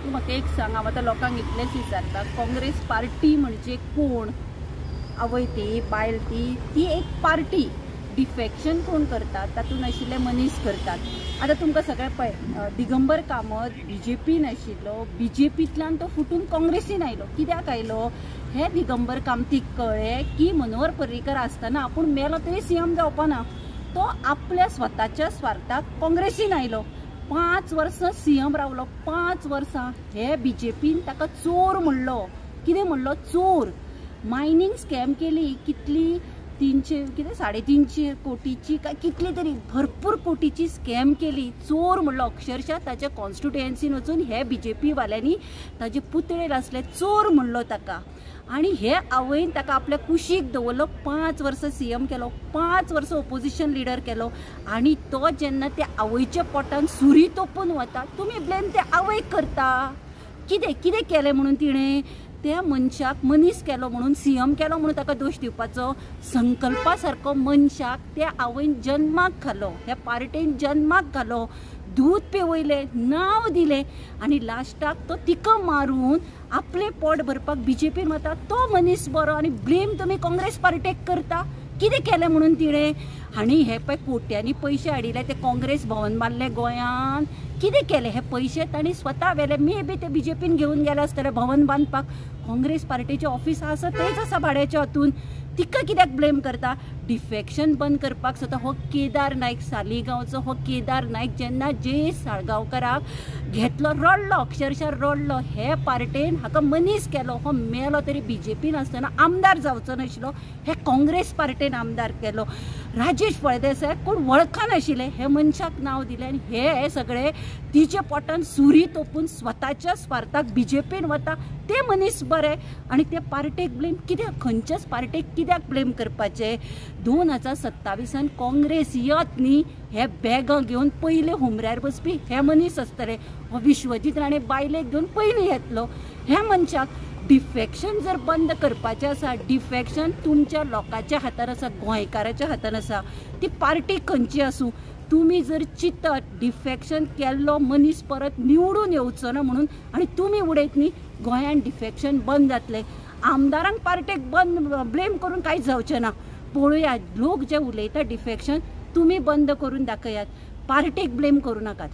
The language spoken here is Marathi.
तू म्हाका एक सांग, हांव आतां लोकांक इतलेंच विचारता, काँग्रेस पार्टी म्हणजे कोण? आवय ती बायल ती एक पार्टी. डिफेक्शन कोण करतात? तातूंत आशिल्ले मनीस करतात. आतां तुमकां सगळें पळय, दिगंबर कामत BJPन आशिल्लो, BJPंतल्यान तो फुटून काँग्रेसीन आयलो. कित्याक आयलो? हे दिगंबर कामतीक कळ्ळें की मनोहर पर्रीकर आसतना आपूण मेलो तरी CM जावपा ना. तो आपल्या स्वताच्या स्वार्थाक काँग्रेसीन आयलो. 5 वर्सां CM रावलो. 5 वर्सां हे BJPन ताका चोर म्हणलो. कितें म्हणलो? चोर. मायनिंग स्कॅम केली. कितली? 300 कोटीची काय कितली तरी भरपूर कोटीची स्कॅम केली. चोर म्हणलो. अक्षरशः ताच्या कॉन्स्टिट्युएन्सीन वचून हे BJP वाल्यांनी ताजे पुतळे आसले चोर म्हणलो ताका. आणि हे आवयन ताका आपल्या कुशीक दवरलो. 5 वर्सां CM केलो. 5 वर्सां ओपोजिशन लिडर केलो. आणि तो जेन्ना त्या आवयच्या पोटान सुरी तोपून वता, तुमी ब्लेम त्या आवयक करता. कितें केलें म्हणून तिणें? त्या मनशाक मनीस केलो म्हणून, CM केलो म्हणून ताका दोश दिवपाचो? संकल्पा सारको मनशाक त्या आवयन जन्माक घालो, ह्या पार्टेन जन्माक घालो, दूध पिवयलें, नांव दिलें, आनी लास्टाक तो तिका मारून आपलें पोट भरपाक BJPन वता. तो मनीस बरो आनी ब्लेम तुमी काँग्रेस पार्टेक करता. कितें केलें म्हणून तिणें? आनी हे पळय कोट्यांनी पयशे हाडिल्ले, ते काँग्रेस भवन बांदलें गोंयांत. कितें केलें? हे पयशे तांणी स्वता व्हेले. मे बी ते BJPन घेवन गेले आसतले भवन बांदपाक. काँग्रेस पार्टीचे ऑफिस आसा थंयच आसा भाड्याच्या हातून. तिका कित्याक ब्लेम करता? डिफेक्शन बंद करपाक सुद्दां हो केदार नायक, सालिगांवचो हो केदार नायक जेन्ना जयेश साळगांवकाराक घेतलो, रडलो, अक्षरशः रडलो. हे पार्टेन हाका मनीस केलो. हो मेलो तरी BJPन आसतना आमदार जावचो नाशिल्लो, हे काँग्रेस पार्टेन आमदार केलो. राजेश फळदेसाय कोण वळखनाशिल्ले, हे मनशाक नांव दिलें. आनी हे सगळे तिच्या पोटान सुरी तोपून स्वताच्या स्वार्थाक BJPन वता. ते मनीस बरे आनी ते पार्टेक ब्लेम कित्याक? खंयच्याच पार्टेक कित्याक ब्लेम करपाचे? 2027 काँग्रेस येत न्ही, हे बॅगां घेवन पयले हुमऱ्यार बसपी हे मनीस आसतले. हो विश्वजीत राणे बायलेक घेवन पयलीं येतलो. ह्या मनशाक डिफेक्शन जर बंद करपाचें आसा, डिफेक्शन तुमच्या लोकांच्या हातान आसा, गोंयकाराच्या हातान आसा. ती पार्टी खंयची आसूं, तुमी जर चिंतत डिफेक्शन केल्लो मनीस परत निवडून येवचो ना म्हणून, आनी तुमी उडयत न्ही, गोंयान डिफेक्शन बंद जातलें. आमदारांक पार्टेक ब्लेम करून कांयच जावचें ना. पळोवया, लोक जे उलयता डिफेक्शन तुमी बंद करून दाखयात. पार्टेक ब्लेम करूं नाकात.